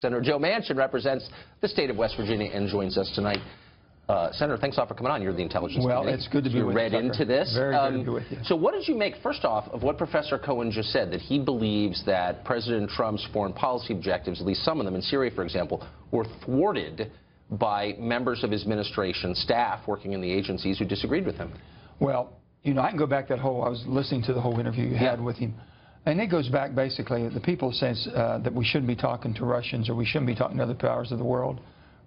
Senator Joe Manchin represents the state of West Virginia and joins us tonight. Senator, thanks a lot for coming on. You're the Intelligence Committee. Well, it's good to be with you, read into this. Very good to be with you. So what did you make, first off, of what Professor Cohen just said, that he believes that President Trump's foreign policy objectives, at least some of them in Syria, for example, were thwarted by members of his administration staff working in the agencies who disagreed with him? Well, you know, I can go back I was listening to the whole interview you had with him. And it goes back, basically, the people say that we shouldn't be talking to Russians or we shouldn't be talking to other powers of the world.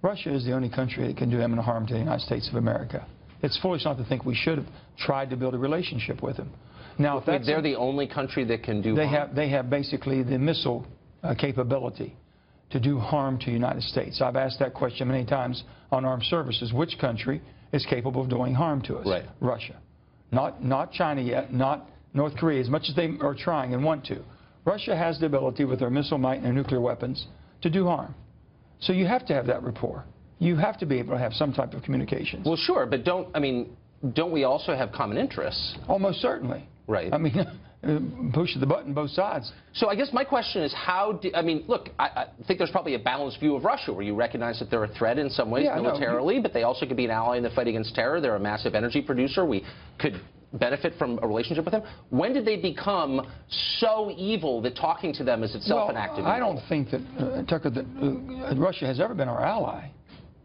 Russia is the only country that can do imminent harm to the United States of America. It's foolish not to think we should have tried to build a relationship with them. Now, if that's they're the only country that can do harm? They have basically the missile capability to do harm to the United States. I've asked that question many times on armed services. Which country is capable of doing harm to us? Right. Russia. Not China yet, not North Korea, as much as they are trying and want to. Russia has the ability with their missile might and their nuclear weapons to do harm. So you have to have that rapport. You have to be able to have some type of communications. Well, sure, but don't we also have common interests? Almost certainly. Right. I mean, push the button both sides. So I guess my question is look, I think there's probably a balanced view of Russia where you recognize that they're a threat in some ways militarily, but they also could be an ally in the fight against terror. They're a massive energy producer. We could benefit from a relationship with them. When did they become so evil that talking to them is itself an act of evil? I don't think that, Tucker, that Russia has ever been our ally.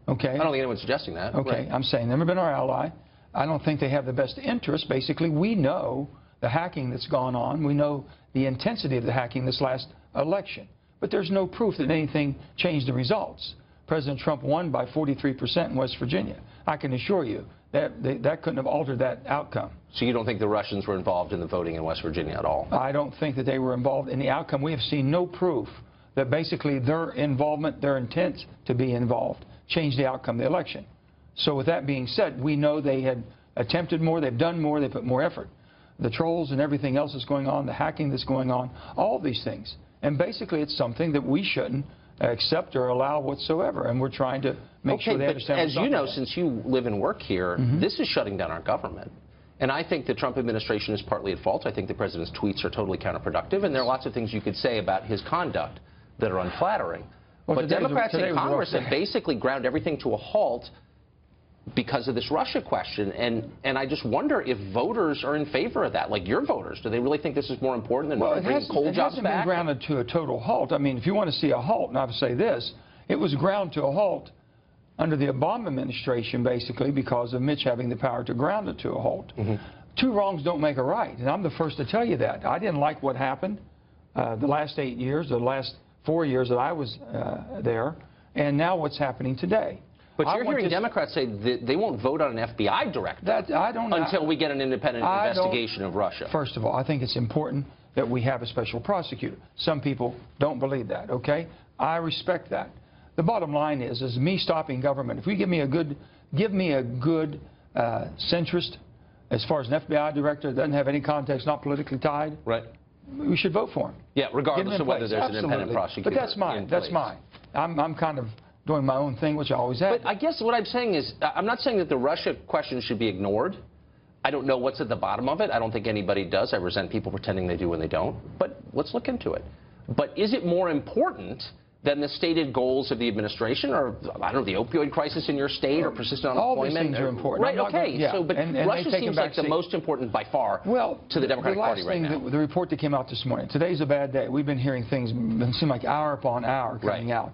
Okay? I don't think anyone's suggesting that. Okay, right. I'm saying they've never been our ally. I don't think they have the best interest. Basically, we know the hacking that's gone on. We know the intensity of the hacking this last election. But there's no proof that anything changed the results. President Trump won by 43% in West Virginia. I can assure you that that couldn't have altered that outcome. So you don't think the Russians were involved in the voting in West Virginia at all? I don't think that they were involved in the outcome. We have seen no proof that basically their involvement, their intent to be involved, changed the outcome of the election. So with that being said, we know they had attempted more, they've done more, they put more effort. The trolls and everything else that's going on, the hacking that's going on, all these things. And basically it's something that we shouldn't accept or allow whatsoever, and we're trying to make sure they understand. As you know, since you live and work here, this is shutting down our government. And I think the Trump administration is partly at fault. I think the president's tweets are totally counterproductive, and there are lots of things you could say about his conduct that are unflattering. Well, but Democrats in Congress have basically ground everything to a halt because of this Russia question, and I just wonder if voters are in favor of that. Like your voters, do they really think this is more important than bringing coal jobs back? It hasn't been grounded to a total halt. I mean, if you want to see a halt, and I would say this, it was ground to a halt under the Obama administration, basically, because of Mitch having the power to ground it to a halt. Two wrongs don't make a right, and I'm the first to tell you that. I didn't like what happened the last 8 years, the last 4 years that I was there, and now what's happening today. But you're hearing Democrats say that they won't vote on an FBI director until we get an independent investigation of Russia. First of all, I think it's important that we have a special prosecutor. Some people don't believe that, okay? I respect that. The bottom line is me stopping government. If you give me a good centrist, as far as an FBI director, doesn't have any context, not politically tied, right? We should vote for him. Yeah, regardless of whether there's an independent prosecutor. But that's mine. That's mine. I'm kind of doing my own thing, which I always have. But I guess what I'm saying is, I'm not saying that the Russia question should be ignored. I don't know what's at the bottom of it. I don't think anybody does. I resent people pretending they do when they don't. But let's look into it. But is it more important than the stated goals of the administration, or, I don't know, the opioid crisis in your state, or persistent unemployment? All these things are important. Right, okay. So, but Russia seems like the most important by far to the Democratic Party right now. The report that came out this morning, today's a bad day. We've been hearing things that seem like hour upon hour coming out.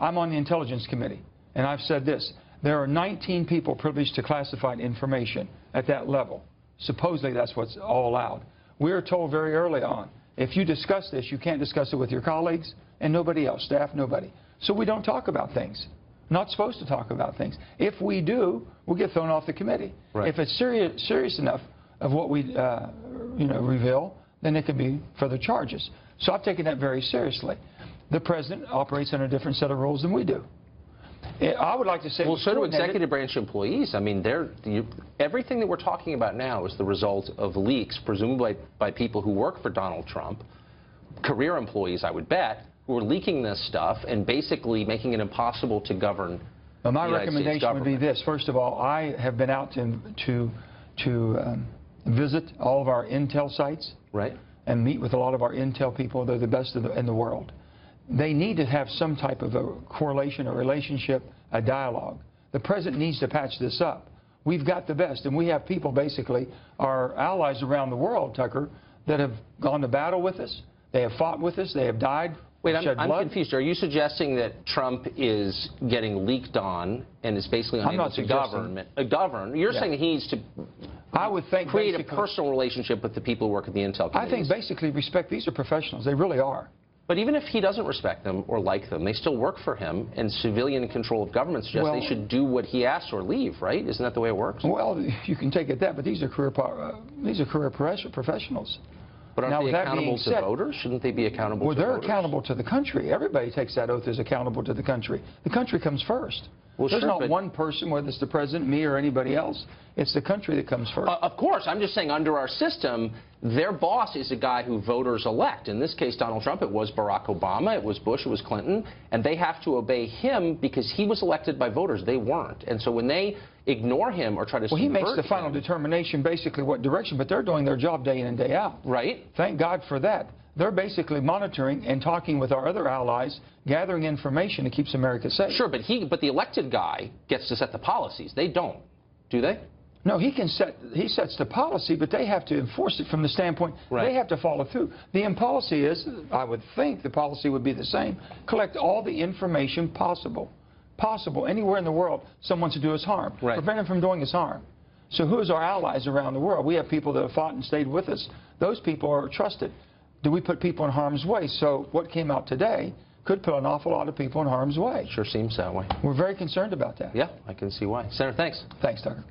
I'm on the Intelligence Committee, and I've said this. There are 19 people privileged to classified information at that level. Supposedly that's what's all allowed. We were told very early on, if you discuss this, you can't discuss it with your colleagues and nobody else, staff, nobody. So we don't talk about things. Not supposed to talk about things. If we do, we'll get thrown off the committee. Right. If it's serious enough of what we reveal, then it could be further charges. So I've taken that very seriously. The president operates under a different set of rules than we do. I would like to say... Well, so do executive branch employees. I mean, everything that we're talking about now is the result of leaks, presumably by people who work for Donald Trump, career employees, I would bet, who are leaking this stuff and basically making it impossible to govern the United States government. My recommendation would be this. First of all, I have been out to visit all of our intel sites and meet with a lot of our intel people. They're the best in the world. they need to have some type of a correlation, a relationship, a dialogue. The president needs to patch this up. We've got the best, and we have people, basically, our allies around the world, Tucker, that have gone to battle with us. They have fought with us. They have died. Wait, I'm confused. Are you suggesting that Trump is getting leaked on and is basically unable to govern? You're saying he needs to create a personal relationship with the people who work at the intel committees. I think basically respect. These are professionals. They really are. But even if he doesn't respect them or like them, they still work for him, and civilian control of government suggests they should do what he asks or leave, right? Isn't that the way it works? Well, you can take it that, but these are career professionals. But aren't they accountable to voters? Shouldn't they be accountable to voters? Well, they're accountable to the country. Everybody takes that oath as accountable to the country. The country comes first. Well, there's not one person, whether it's the president, me, or anybody else. It's the country that comes first. Of course. I'm just saying under our system, their boss is a guy who voters elect. In this case, Donald Trump, it was Barack Obama, it was Bush, it was Clinton, and they have to obey him because he was elected by voters. They weren't. And so when they ignore him or try to subvert him... Well, he makes the final determination basically what direction, but they're doing their job day in and day out. Right. Thank God for that. They're basically monitoring and talking with our other allies, gathering information that keeps America safe. Sure, but the elected guy gets to set the policies. They don't, do they? No, he sets the policy, but they have to enforce it from the standpoint they have to follow through. The policy is, I would think the policy would be the same, collect all the information possible anywhere in the world someone wants to do us harm, prevent him from doing us harm. So who's our allies around the world? We have people that have fought and stayed with us. Those people are trusted. Do we put people in harm's way? So what came out today could put an awful lot of people in harm's way. Sure seems that way. We're very concerned about that. Yeah, I can see why. Senator, thanks. Thanks, Tucker.